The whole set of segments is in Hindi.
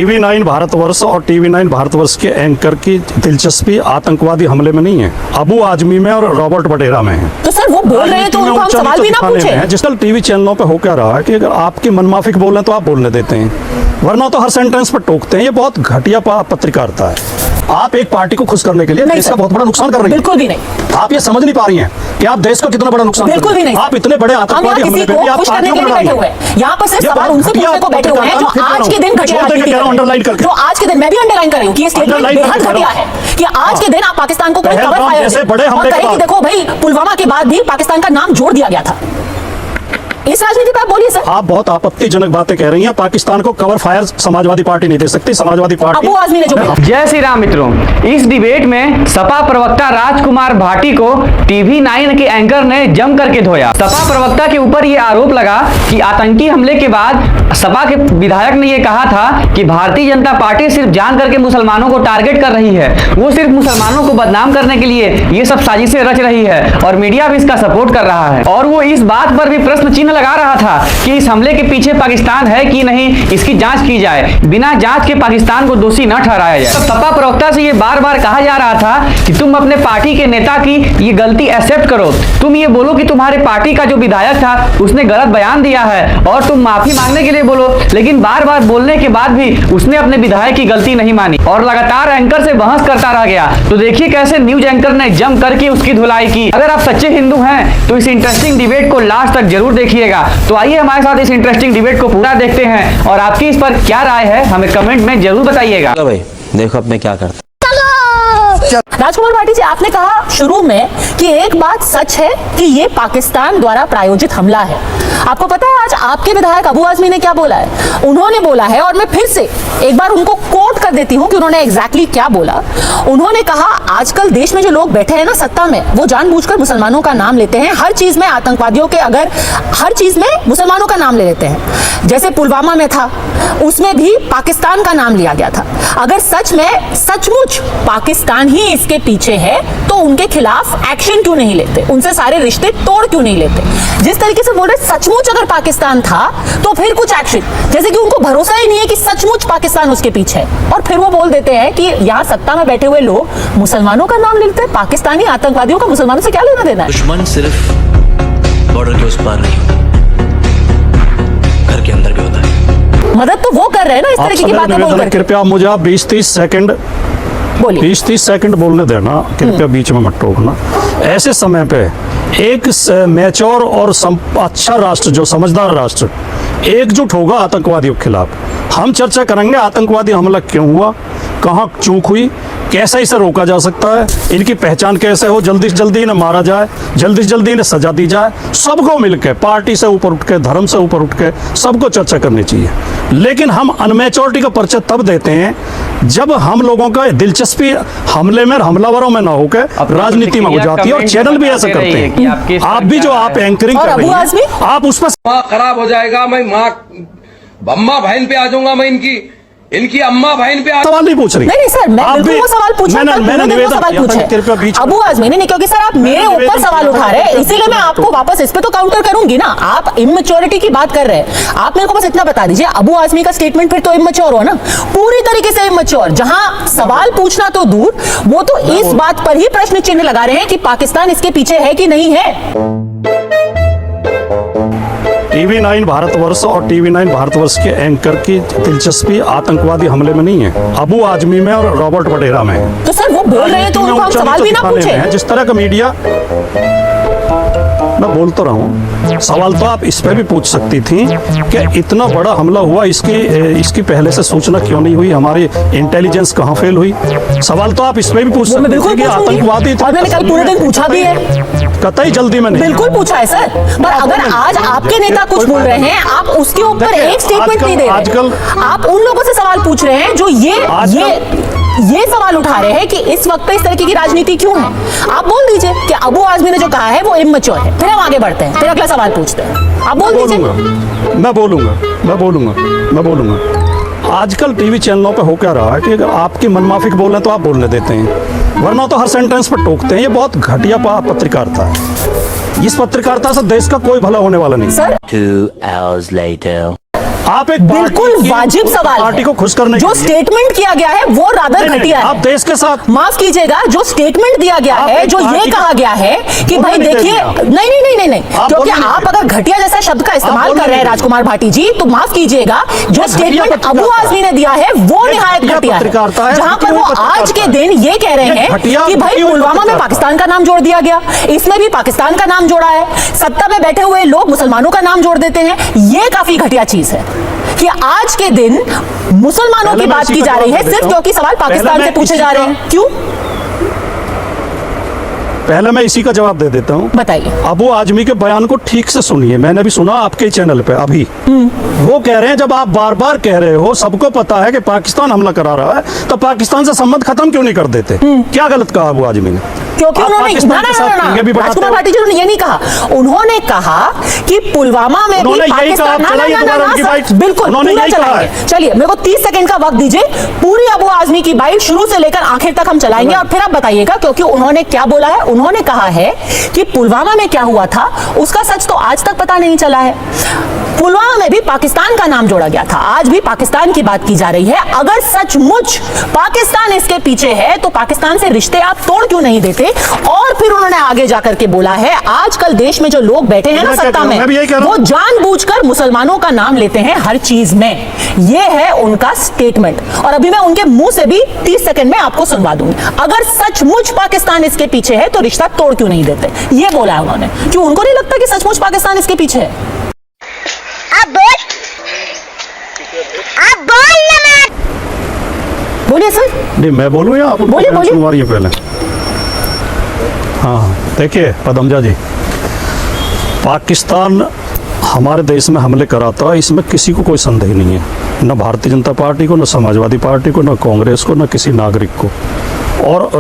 TV9 भारतवर्ष और TV9 भारतवर्ष के एंकर की दिलचस्पी आतंकवादी हमले में नहीं है, अबू आजमी में और रॉबर्ट वडेरा में है। तो सर वो बोल रहे हैं तो उनको हम सवाल भी ना पूछे। जिसकल टीवी चैनलों पे हो क्या रहा है कि अगर आपकी मनमाफिक बोले तो आप बोलने देते हैं, वरना तो हर सेंटेंस पर टोकते हैं। ये बहुत घटिया पत्रकारिता है। आप एक पार्टी को खुश करने के लिए देश का बहुत बड़ा नुकसान कर रही हैं। बिल्कुल भी नहीं। आप ये समझ नहीं पा रही हैं कि आप देश को कितना बड़ा नुकसान बिल्कुल भी नहीं। आप इतने बड़े आतंकवादी हमले पे भी आप पार्टियों को बैठे हुए हैं। यहाँ पर सिर्फ सवाल उनसे पूछने को बैठे हुए हैं जो आज के दिन घटिया राजनीति कर, जो आज के दिन मैं भी अंडरलाइन कर रही हूँ कि ये स्टेटमेंट बेहद घटिया है कि आज के दिन आप पाकिस्तान को कोई कवर फायर और कहे कि देखो भाई पुलवामा के बाद भी पाकिस्तान का नाम जोड़ दिया गया था। इस राजनीति पे आप बोलिए सर। आप बहुत आपत्तिजनक बातें कह रही हैं। पाकिस्तान को कवर फायर समाजवादी पार्टी नहीं दे सकती। समाजवादी पार्टी अबू आजमी ने जो जय श्री राम मित्रों, इस डिबेट में सपा प्रवक्ता राजकुमार भाटी को TV9 के एंकर ने जम करके धोया। सपा प्रवक्ता के ऊपर यह आरोप लगा कि आतंकी हमले के बाद सपा के विधायक ने यह कहा था कि भारतीय जनता पार्टी सिर्फ जान करके मुसलमानों को टारगेट कर रही है, वो सिर्फ मुसलमानों को बदनाम करने के लिए ये सब साजिशें रच रही है और मीडिया भी इसका सपोर्ट कर रहा है। और वो इस बात पर भी प्रश्न चिन्ह लगा रहा था कि इस हमले के पीछे पाकिस्तान है कि नहीं, इसकी जांच की जाए। बिना जांच के पाकिस्तान को दोषी न ठहराया जाए। तो सपा प्रवक्ता से ये बार बार कहा जा रहा था कि तुम अपने पार्टी के नेता की ये गलती एक्सेप्ट करो, तुम ये बोलो कि तुम्हारे पार्टी का जो विधायक था उसने गलत बयान दिया है और तुम माफी मांगने के लिए बोलो। लेकिन बार बार बोलने के बाद भी उसने अपने विधायक की गलती नहीं मानी और लगातार एंकर से बहस करता रह गया। तो देखिए कैसे न्यूज एंकर ने जम करके उसकी धुलाई की। अगर आप सच्चे हिंदू हैं तो इस इंटरेस्टिंग डिबेट को लास्ट तक जरूर देखिएगा। तो आइए हमारे साथ इस इंटरेस्टिंग डिबेट को पूरा देखते हैं और आपकी इस पर क्या राय है हमें कमेंट में जरूर बताइएगा। भाई देखो अब मैं क्या करता। राजकुमार भाटी जी, आपने कहा शुरू में कि एक बात सच है कि ये पाकिस्तान द्वारा प्रायोजित हमला है। आपको पता है आज आपके विधायक अबू आजमी ने क्या बोला है? उन्होंने बोला है और मैं फिर से एक बार उनको कोट कर देती हूं कि उन्होंने एग्जैक्टली क्या बोला। उन्होंने कहा आजकल देश में जो लोग बैठे हैं ना सत्ता में, वो जानबूझकर मुसलमानों का नाम लेते हैं। हर चीज में आतंकवादियों के, अगर हर चीज में मुसलमानों का नाम ले लेते हैं। जैसे पुलवामा में था, उसमें भी पाकिस्तान का नाम लिया गया था। अगर सच में सचमुच पाकिस्तान ही इसके पीछे है तो उनके खिलाफ एक्शन क्यों नहीं लेते? उनसे सारे रिश्ते तोड़ क्यों नहीं लेते? जिस तरीके से बोल रहे सचमुच अगर पाकिस्तान था तो फिर कुछ एक्शन, जैसे कि उनको भरोसा ही नहीं है कि सचमुच पाकिस्तान उसके पीछे है और फिर वो बोल देते हैं कि यहाँ सत्ता में बैठे हुए लोग मुसलमानों का नाम लेते हैं। पाकिस्तानी आतंकवादियों का मुसलमानों से क्या लेना देना है? दुश्मन सिर्फ बॉर्डर के उस पार नहीं होता, घर के अंदर भी होता है। मदद तो वो कर रहे हैं ना इस तरीके की बातें बोल करके। कृपया मुझे 20-30 सेकंड 20-30 सेकंड बोलने देना, कृपया बीच में मत टोकना। ऐसे समय पे एक मैच्योर और अच्छा राष्ट्र, जो समझदार राष्ट्र, एकजुट होगा आतंकवादियों के खिलाफ। हम चर्चा करेंगे आतंकवादी हमला क्यों हुआ, कहाँ चूक हुई, कैसे इसे रोका जा सकता है, इनकी पहचान कैसे हो, जल्दी से जल्दी इन्हें मारा जाए, जल्दी से जल्दी इन्हें सजा दी जाए। सबको मिलकर, पार्टी से ऊपर उठ के, धर्म से ऊपर उठ के सबको चर्चा करनी चाहिए। लेकिन हम अनमेच्योरिटी का परिचय तब देते हैं जब हम लोगों का दिलचस्पी हमले में, हमलावरों में ना होकर राजनीति में हो जाती है और चैनल भी ऐसा करते हैं। आप भी जो आप एंकरिंग कर रही हैं, आप उस पर खराब हो जाएगा। मैं माँ अम्मा बहन पे आ जाऊंगा, मैं इनकी अम्मा बहन पे सवाल नहीं पूछ रही। नहीं सर, मैं बिल्कुल वो सवाल पूछा, मैंने सवाल पूछा अबू आजमी ने, नहीं क्योंकि सर आप मेरे ऊपर सवाल उठा रहे हैं, इसीलिए मैं आपको वापस इस पे तो काउंटर करूंगी ना। आप इमेच्योरिटी की बात कर रहे हैं, आप मेरे को बस इतना बता दीजिए अबू आजमी का स्टेटमेंट फिर तो इमेच्योर हो ना, पूरी तरीके से इमेच्योर। जहां सवाल पूछना तो दूर, वो तो इस बात पर ही प्रश्न चिन्ह लगा रहे हैं कि पाकिस्तान इसके पीछे है कि नहीं है। TV9 भारतवर्ष और TV9 भारतवर्ष के एंकर की दिलचस्पी आतंकवादी हमले में नहीं है, अबू आजमी में और रॉबर्ट वडेरा में है। तो सर वो बोल रहे हैं तो उनको हम सवाल भी ना पूछे। जिस तरह का मीडिया, मैं बोल तो रहा हूँ, सवाल तो आप इस पे भी पूछ सकती थी कि इतना बड़ा हमला हुआ, इसकी पहले से सूचना क्यों नहीं हुई, हमारी इंटेलिजेंस कहाँ फेल हुई। सवाल तो आप इस पे भी पूछ सकती थी कि आतंकवादी और मैंने कल पूरे दिन पूछा भी है, कतई जल्दी में नहीं, बिल्कुल पूछा है सर। पर अगर आज आपके नेता कुछ बोल रहे हैं, आप उसके ऊपर एक स्टेटमेंट नहीं दे रहे। आजकल आप उन लोगों से सवाल पूछ रहे हैं जो ये सवाल उठा रहे हैं कि इस वक्त पे इस तरीके की राजनीति क्यों है। आप बोल दीजिए कि अबू आजमी ने जो कहा है वो इमेच्योर है, फिर हम आगे बढ़ते हैं, फिर अगला सवाल पूछते हैं। आप बोल दीजिए। मैं बोलूंगा। आजकल टीवी चैनलों पे हो क्या रहा है कि अगर आपकी मनमाफिक बोले तो आप बोलने देते हैं, वरना तो हर सेंटेंस पर टोकते हैं। ये बहुत घटिया पत्रकारिता है। इस पत्रकारिता से देश का कोई भला होने वाला नहीं। सर 2 hours later आप एक बिल्कुल वाजिब सवाल पार्टी है। को खुश करने जो के लिए। स्टेटमेंट किया गया है वो रादर घटिया है। आप देश के साथ माफ कीजिएगा, जो स्टेटमेंट दिया गया आप है, एक जो ये पार्टी कहा का- गया है कि बोलने भाई नहीं देखिए, देंगे आप। नहीं, आप क्योंकि बोलने आप नहीं अगर घटिया जैसा शब्द का इस्तेमाल बोलने कर रहे हैं नहीं राजकुमार भाटी जी, तो माफ कीजिएगा, जो घटिया स्टेटमेंट पत्रकारिता अबू आजमी ने दिया है वो ये निहायत घटिया घटिया पत्रकारिता है, है, जहां पर वो घटिया आज के पत्रकारिता दिन ये कह रहे ये हैं घटिया कि भाई घटिया पुलवामा में पत्रकारिता। पाकिस्तान का नाम जोड़ दिया गया, इसमें भी पाकिस्तान का नाम जोड़ा है, सत्ता में बैठे हुए लोग मुसलमानों का नाम जोड़ देते हैं। ये काफी घटिया चीज है कि आज के दिन मुसलमानों पहले की मैं बात इसी की का जा रही जवाब है दे सिर्फ देता हूं। क्योंकि सवाल पहले पाकिस्तान मैं से पूछे इसी जा रहे का- हैं। क्यों? पहले मैं इसी का जवाब दे देता हूं। बताइए। अबू आजमी के बयान को ठीक से सुनिए, मैंने भी सुना आपके चैनल पे अभी। वो कह रहे हैं जब आप बार बार कह रहे हो, सबको पता है कि पाकिस्तान हमला करा रहा है, तो पाकिस्तान से संबंध खत्म क्यों नहीं कर देते? क्या गलत कहा अबू आजमी ने? क्योंकि आप उन्होंने पाकिस्तान के साथ पंगे भी बढ़ाते राजकुमार हो। भाटी जी ने ये नहीं कहा, उन्होंने कहा कि पुलवामा में भी उन्होंने यही पाकिस्तान कहा, आप चलाइए दोबारा उनकी बाइट। बिल्कुल उन्होंने पूरा यही कहा चलाएंगे। है। चलिए मेरे को 30 सेकंड का वक्त दीजिए, पूरी अबू आजमी की बाइट शुरू से लेकर आखिर तक हम चलाएंगे और फिर आप बताइएगा क्योंकि उन्होंने क्या बोला है। उन्होंने कहा है कि पुलवामा में क्या हुआ था उसका सच तो आज तक पता नहीं चला है। पुलवामा में भी पाकिस्तान का नाम जोड़ा गया था, आज भी पाकिस्तान की बात की जा रही है। अगर सचमुच पाकिस्तान इसके पीछे है तो पाकिस्तान से रिश्ते आप तोड़ क्यों नहीं देते? और फिर उन्होंने आगे जाकर के बोला है आजकल देश में जो लोग बैठे हैं ना मैं क्या सत्ता कह रहा हूं? में, मैं भी यही कह रहा वो हूं। जानबूझकर मुसलमानों का नाम लेते हैं हर चीज में। ये है उनका स्टेटमेंट और अभी मैं उनके मुंह से भी 30 सेकंड में आपको सुनवा दूंगी। अगर सचमुच पाकिस्तान इसके पीछे है तो रिश्ता तोड़ क्यों नहीं देते? ये बोला है उन्होंने। क्यों उनको नहीं लगता कि सचमुच पाकिस्तान इसके पीछे है? बोलिए सर। नहीं मैं बोलूं या आप बोलिए, बोलिए। सुनवाइए पहले। हाँ देखिए पदमजा जी, पाकिस्तान हमारे देश में हमले कराता, इसमें किसी को कोई संदेह नहीं है, न भारतीय जनता पार्टी को, न समाजवादी पार्टी को, न कांग्रेस को, न किसी नागरिक को। और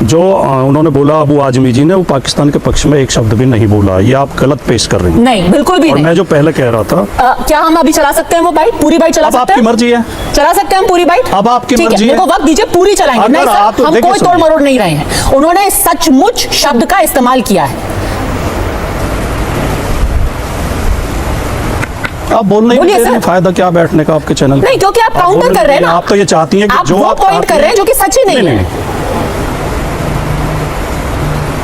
जो उन्होंने बोला अबू आजमी जी ने, वो पाकिस्तान के पक्ष में एक शब्द भी नहीं बोला। ये आप गलत पेश कर रही हैं। नहीं बिल्कुल भी और नहीं। मैं जो पहले कह रहा था, क्या हम अभी चला सकते हैं वो बाइट? पूरी बाइट चला अब सकते आपकी हैं? मर्जी है। चला सकते हैं हम पूरी बाइट? अब आपकी ठीक मर्जी है, है। मेरे को वक्त दीजिए, पूरी चलाएंगे। अगर नहीं आप सर, तो हम देखिए कोई तोड़ सुनिए। मरोड़ नहीं रहे हैं। उन्होंने सचमुच शब्द का इस्तेमाल किया है। आप बोलने बोलिए के सर। फायदा क्या बैठने का आपके चैनल पे? नहीं क्योंकि आप काउंटर बोलने कर रहे हैं ना। आप तो ये चाहती हैं कि आप जो वो आप पॉइंट चाहती कर रहे हैं जो कि सच ही नहीं है।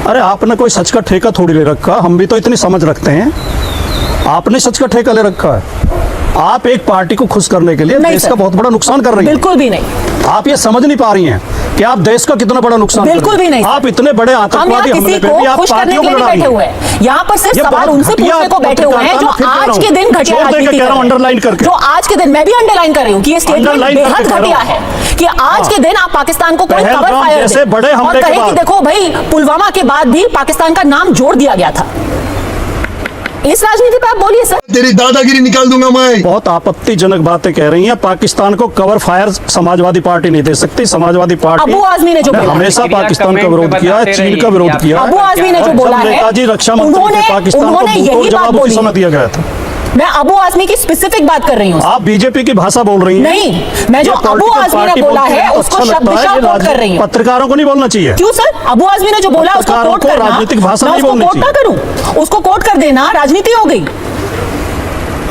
अरे आपने कोई सच का ठेका थोड़ी ले रखा, हम भी तो इतनी समझ रखते हैं। आपने सच का ठेका ले रखा है। आप एक पार्टी को खुश करने के लिए नहीं देश सर। का बहुत बड़ा नुकसान कर रही हैं। बिल्कुल भी नहीं। आप ये समझ नहीं पा रही हैं कि आप देश का कितना बड़ा नुकसान कर बिल्कुल रही हैं। भी नहीं सर। आप इतने बड़े हम यहाँ आतंकवादी हमले किसी पे भी को आप खुश करने पार्टियों के को लिए लड़ा नहीं रही बैठे हैं। हुए हैं। यहाँ पर सिर्फ ये सवाल बहुत उनसे घटिया पूछने को बैठे हुए हैं जो पत्रकारिता, मैं फिर कह आज रहा के हूं। दिन घटिया जोर देकर राजनीति कह रहा हूं, कर रहे हैं। underline करके। जो आज के दिन मैं भी अंडरलाइन कर रही हूँ कि ये स्टेटमेंट Underline करके बेहद कह रहा घटिया हूं। है कि आज के दिन आप पाकिस्तान को कोई कवर पहलगाम फायर जैसे बड़े और हमले के कहे कि बाद। देखो भाई पुलवामा के बाद भी पाकिस्तान का नाम जोड़ दिया गया था। इस राजनीति पे आप बोलिए सर। तेरी दादागिरी निकाल दूंगा मैं। बहुत आपत्तिजनक बातें कह रही हैं। पाकिस्तान को कवर फायर समाजवादी पार्टी नहीं दे सकती। समाजवादी पार्टी अबू आजमी ने जो ने बोला है। हमेशा पाकिस्तान का विरोध किया है, चीन का विरोध किया है। अबू आजमी ने जो और बोला जब है, नेताजी रक्षा मंत्री थे, पाकिस्तान को उन्होंने मुंहतोड़ यही बात जवाब उसी बोली। समय दिया गया था। मैं अबू आजमी की स्पेसिफिक बात कर रही हूँ। आप बीजेपी की भाषा बोल रही हैं। नहीं, मैं जो ये अबू पॉलिटिकल आजमी ने पार्टी बोला बोलती है तो उसको अच्छा लगता है। शब्दशः ये कोट कर रही हूँ। पत्रकारों को नहीं बोलना चाहिए। क्यों सर? अबू आजमी ने जो बोला उसको पत्रकारों कोट को करना, राजनीतिक भाषा मैं नहीं उसको बोलनी कोट ना करूं, उसको कोट कर देना राजनीति हो गई।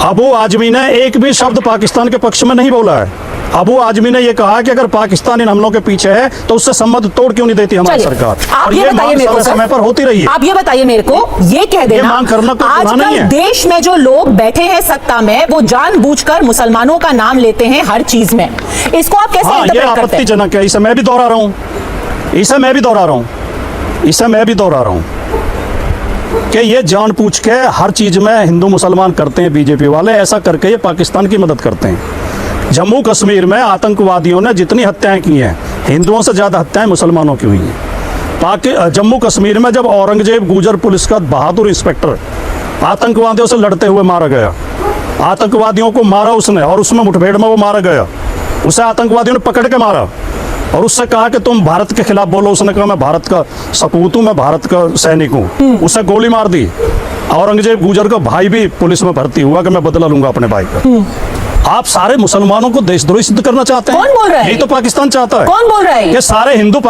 अबू आजमी ने एक भी शब्द पाकिस्तान के पक्ष में नहीं बोला है। अबू आजमी ने यह कहा कि अगर पाकिस्तान इन हमलों के पीछे है तो उससे संबंध तोड़ क्यों नहीं देती हमारी चलिए, सरकार? आप और ये बताइए मांग मेरे को समय पर होती रही है। आप ये बताइए मेरे को, ये कह देना मांग करना कोई गुनाह आजकल नहीं है। देश में जो लोग बैठे हैं सत्ता में वो जानबूझकर मुसलमानों का नाम लेते हैं हर चीज में। इसको आप कैसे हाँ, ये इंटरप्रेट करते हैं? आपत्तिजनक है। इसे मैं भी दोहरा रहा हूँ, इसे मैं भी दोहरा रहा हूँ, इसे मैं भी दोहरा रहा हूँ कि ये जानबूझ के हर चीज में हिंदू मुसलमान करते हैं बीजेपी वाले। ऐसा करके ये पाकिस्तान की मदद करते हैं। जम्मू कश्मीर में आतंकवादियों ने जितनी हत्याएं की हैं, हिंदुओं से ज्यादा हत्याएं मुसलमानों की हुई हैं। जम्मू कश्मीर में जब औरंगजेब गुजर पुलिस का बहादुर इंस्पेक्टर आतंकवादियों से लड़ते हुए मारा गया, आतंकवादियों को मारा उसने और उसमें मुठभेड़ में वो मारा गया। उसे आतंकवादियों ने पकड़ के मारा और उससे कहा कि तुम भारत के खिलाफ बोलो। उसने कहा मैं भारत का सपूत हूं, मैं भारत का सैनिक हूं। उसे गोली मार दी। औरंगजेब गुजर का भाई भी पुलिस में भर्ती हुआ कि मैं बदला लूंगा अपने भाई का। आप सारे मुसलमानों को देशद्रोही सिद्ध करना चाहते हैं। कौन बोल रहा है? यही तो पाकिस्तान चाहता है। कौन बोल रहा है? कि सारे हिंदू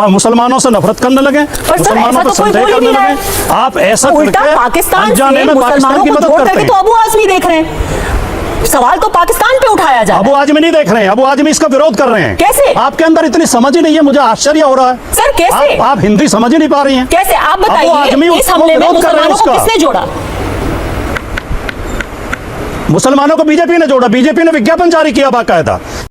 मुसलमानों से नफरत करने लगे, सर, मुसलमानों ऐसा को तो कोई संदेह बोल ही करने नहीं रहा लगे। है। आप ऐसा उल्टा करके पाकिस्तान अनजाने से में पाकिस्तान मुसलमानों की को मदद जोड़ करते करके हैं। तो अबू आजमी देख रहे हैं। सवाल तो पाकिस्तान पे उठाया जा रहा अबू आजमी नहीं देख रहे हैं, अबू आजमी इसका विरोध कर रहे हैं। कैसे? आपके अंदर इतनी समझ ही नहीं है, मुझे आश्चर्य हो रहा है। सर कैसे? आप हिंदी समझ ही नहीं पा रही हैं। कैसे आप अबू आजमी बताइए, इस हमले में विरोध कर रहे हैं मुसलमानों को उसका। किसने जोड़ा? मुसलमानों को बीजेपी ने जोड़ा, बीजेपी ने विज्ञापन जारी किया बाकायदा